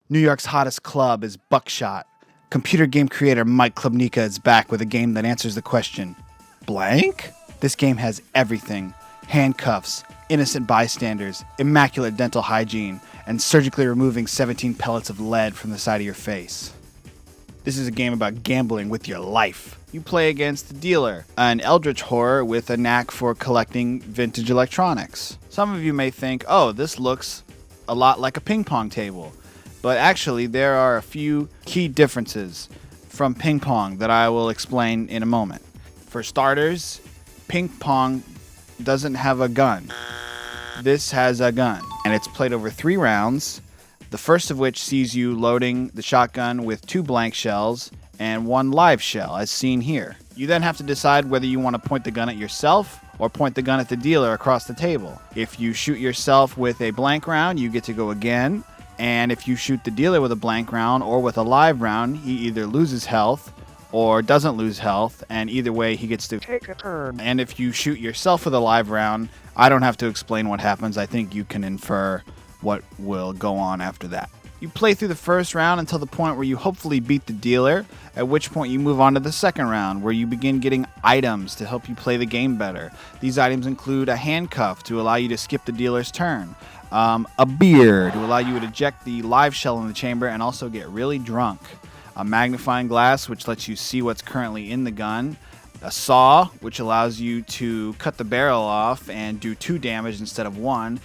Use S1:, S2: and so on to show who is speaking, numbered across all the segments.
S1: New York's hottest club is Buckshot. Computer game creator Mike Klubnika is back with a game that answers the question, blank? This game has everything. Handcuffs, innocent bystanders, immaculate dental hygiene, and surgically removing 17 pellets of lead from the side of your face. This is a game about gambling with your life. You play against the dealer, an eldritch horror with a knack for collecting vintage electronics. Some of you may think, oh, this looks a lot like a ping pong table. But actually, there are a few key differences from ping pong that I will explain in a moment. For starters, ping pong doesn't have a gun. This has a gun, and it's played over 3 rounds, the first of which sees you loading the shotgun with 2 blank shells and 1 live shell, as seen here. You then have to decide whether you want to point the gun at yourself or point the gun at the dealer across the table. If you shoot yourself with a blank round, you get to go again. And if you shoot the dealer with a blank round or with a live round, he either loses health or doesn't lose health, and either way he gets to take a turn. And if you shoot yourself with a live round, I don't have to explain what happens. I think you can infer what will go on after that. You play through the first round until the point where you hopefully beat the dealer, at which point you move on to the second round, where you begin getting items to help you play the game better. These items include a handcuff to allow you to skip the dealer's turn, a beer to allow you to eject the live shell in the chamber and also get really drunk, a magnifying glass which lets you see what's currently in the gun, a saw which allows you to cut the barrel off and do 2 damage instead of 1,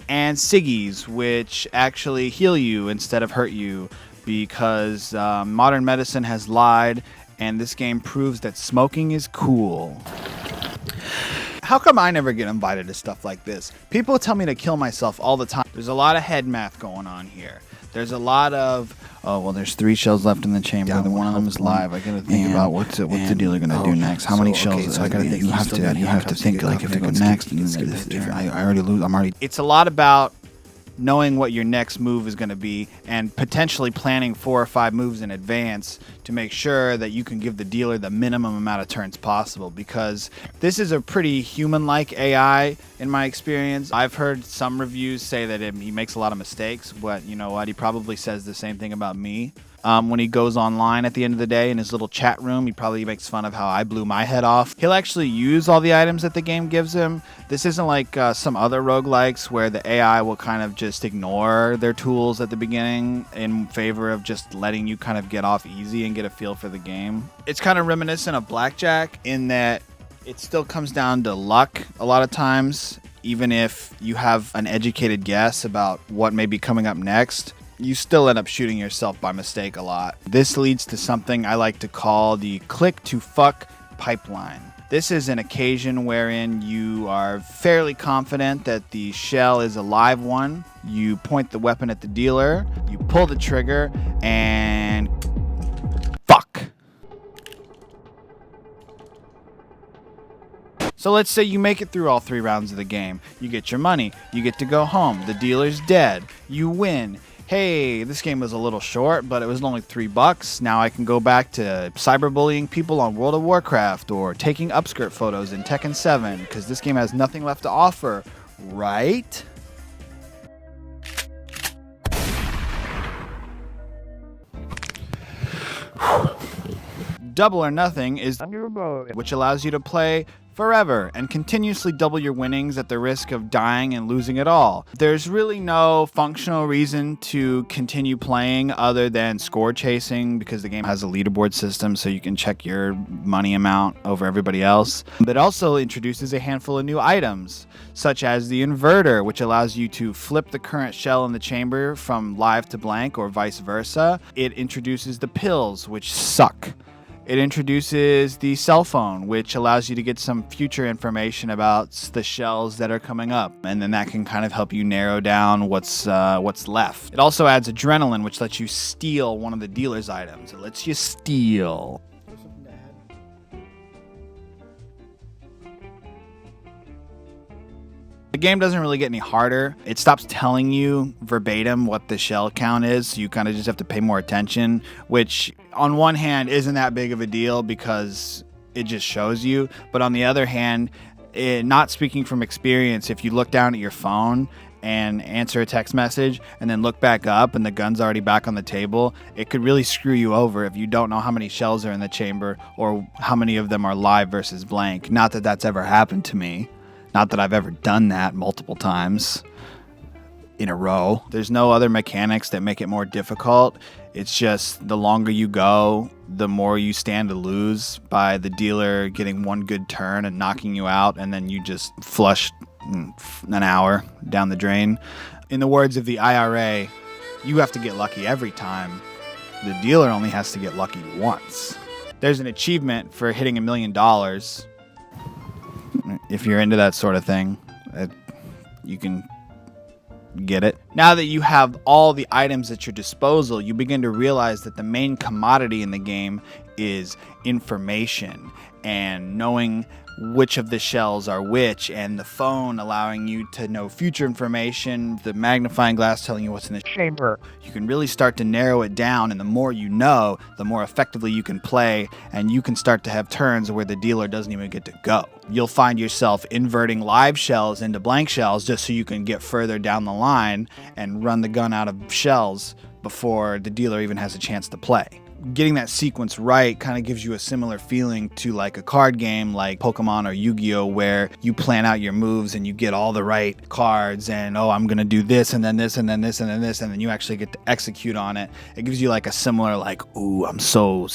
S1: and ciggies, which actually heal you instead of hurt you, because modern medicine has lied, and this game proves that smoking is cool. How come I never get invited to stuff like this? People tell me to kill myself all the time. There's a lot of head math going on here. There's a lot of, oh, well, there's 3 shells left in the chamber. Then one of them is live. I gotta think about what's the dealer gonna do next. How many shells? Okay, so I gotta think. You have to think like if it goes next. If I already lose, I'm already. It's a lot about knowing what your next move is going to be and potentially planning 4 or 5 moves in advance to make sure that you can give the dealer the minimum amount of turns possible, because this is a pretty human-like AI in my experience. I've heard some reviews say that he makes a lot of mistakes, but you know what? He probably says the same thing about me. When he goes online at the end of the day in his little chat room, he probably makes fun of how I blew my head off. He'll actually use all the items that the game gives him. This isn't like some other roguelikes where the AI will kind of just ignore their tools at the beginning in favor of just letting you kind of get off easy and get a feel for the game. It's kind of reminiscent of blackjack in that it still comes down to luck a lot of times. Even if you have an educated guess about what may be coming up next, you still end up shooting yourself by mistake a lot. This leads to something I like to call the click to fuck pipeline. This is an occasion wherein you are fairly confident that the shell is a live one. You point the weapon at the dealer, you pull the trigger, and fuck. So let's say you make it through all 3 rounds of the game. You get your money, you get to go home, the dealer's dead, you win. Hey, this game was a little short, but it was only $3. Now I can go back to cyberbullying people on World of Warcraft or taking upskirt photos in Tekken 7, because this game has nothing left to offer, right? Double or Nothing is which allows you to play forever and continuously double your winnings at the risk of dying and losing it all. There's really no functional reason to continue playing other than score chasing, because the game has a leaderboard system so you can check your money amount over everybody else. It also introduces a handful of new items, such as the inverter, which allows you to flip the current shell in the chamber from live to blank or vice versa. It introduces the pills, which suck. It introduces the cell phone, which allows you to get some future information about the shells that are coming up, and then that can kind of help you narrow down what's left. It also adds adrenaline, which lets you steal one of the dealer's items. It lets you steal. The game doesn't really get any harder. It stops telling you verbatim what the shell count is, so you kind of just have to pay more attention, which on one hand isn't that big of a deal because it just shows you, but on the other hand, not speaking from experience, if you look down at your phone and answer a text message and then look back up and the gun's already back on the table, it could really screw you over if you don't know how many shells are in the chamber or how many of them are live versus blank. Not that that's ever happened to me. Not that I've ever done that multiple times in a row. There's no other mechanics that make it more difficult. It's just the longer you go, the more you stand to lose by the dealer getting one good turn and knocking you out, and then you just flush an hour down the drain. In the words of the IRA, you have to get lucky every time. The dealer only has to get lucky once. There's an achievement for hitting $1 million. If you're into that sort of thing, you can get it. Now that you have all the items at your disposal, you begin to realize that the main commodity in the game is information and knowing which of the shells are which, and the phone allowing you to know future information, the magnifying glass telling you what's in the chamber. You can really start to narrow it down, and the more you know, the more effectively you can play, and you can start to have turns where the dealer doesn't even get to go. You'll find yourself inverting live shells into blank shells just so you can get further down the line and run the gun out of shells before the dealer even has a chance to play. Getting that sequence right kind of gives you a similar feeling to like a card game like Pokemon or Yu-Gi-Oh, where you plan out your moves and you get all the right cards and, oh, I'm going to do this and then this and then this and then this, and then you actually get to execute on it. It gives you like a similar like, ooh, I'm so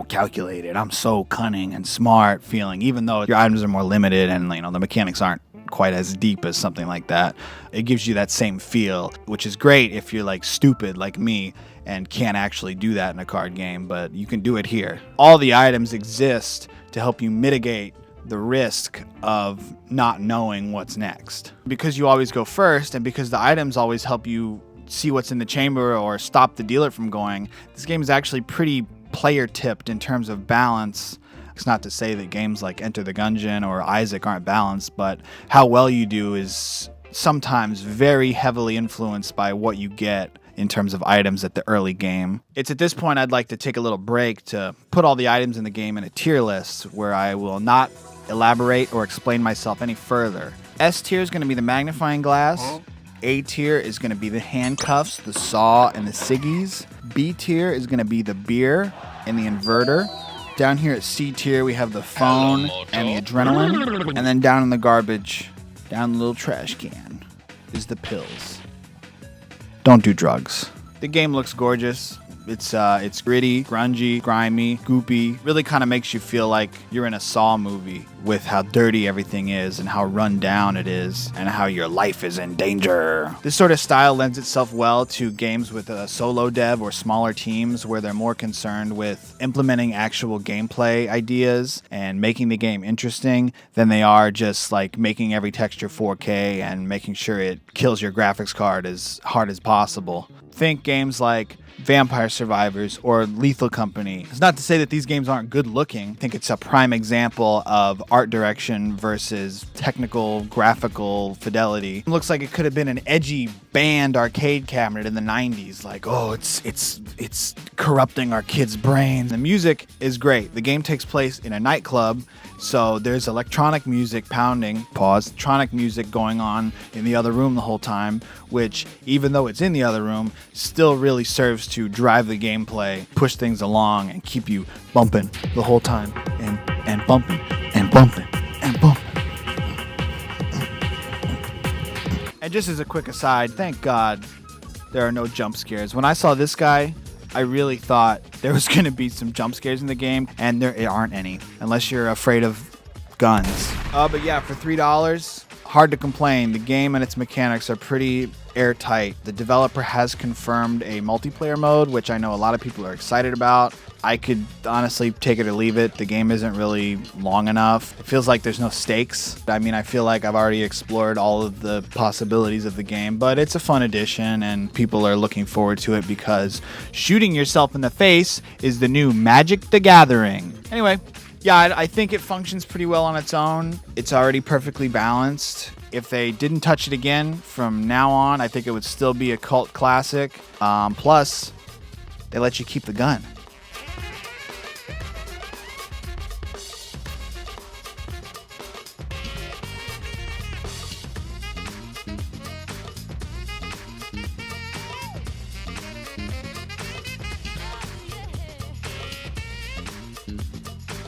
S1: calculated, I'm so cunning and smart feeling, even though your items are more limited and, you know, the mechanics aren't quite as deep as something like that. It gives you that same feel, which is great if you're like stupid like me and can't actually do that in a card game, but you can do it here. All the items exist to help you mitigate the risk of not knowing what's next. Because you always go first, and because the items always help you see what's in the chamber or stop the dealer from going, this game is actually pretty player tipped in terms of balance. It's not to say that games like Enter the Gungeon or Isaac aren't balanced, but how well you do is sometimes very heavily influenced by what you get in terms of items at the early game. It's at this point I'd like to take a little break to put all the items in the game in a tier list where I will not elaborate or explain myself any further. S tier is going to be the magnifying glass. A tier is going to be the handcuffs, the saw, and the ciggies. B tier is going to be the beer and the inverter. Down here at C tier, we have the phone and the adrenaline. And then down in the garbage, down the little trash can, is the pills. Don't do drugs. The game looks gorgeous. It's gritty, grungy, grimy, goopy. Really kind of makes you feel like you're in a Saw movie with how dirty everything is and how run down it is and how your life is in danger. This sort of style lends itself well to games with a solo dev or smaller teams where they're more concerned with implementing actual gameplay ideas and making the game interesting than they are just like making every texture 4K and making sure it kills your graphics card as hard as possible. Think games like Vampire Survivors or Lethal Company. It's not to say that these games aren't good looking. I think it's a prime example of art direction versus technical graphical fidelity. It looks like it could have been an edgy band arcade cabinet in the 90s. Like, oh, it's corrupting our kids' brains. The music is great. The game takes place in a nightclub, so there's electronic music pounding, electronic music going on in the other room the whole time, which, even though it's in the other room, still really serves to drive the gameplay, push things along, and keep you bumping the whole time, and bumping, and bumping, and bumping. And just as a quick aside, thank God there are no jump scares. When I saw this guy, I really thought there was going to be some jump scares in the game, and there aren't any, unless you're afraid of guns. But yeah, for $3, hard to complain. The game and its mechanics are pretty airtight. The developer has confirmed a multiplayer mode, which I know a lot of people are excited about. I could honestly take it or leave it. The game isn't really long enough. It feels like there's no stakes. I mean, I feel like I've already explored all of the possibilities of the game, but it's a fun addition and people are looking forward to it because shooting yourself in the face is the new Magic the Gathering. Anyway, yeah, I think it functions pretty well on its own. It's already perfectly balanced. If they didn't touch it again from now on, I think it would still be a cult classic. Plus, they let you keep the gun.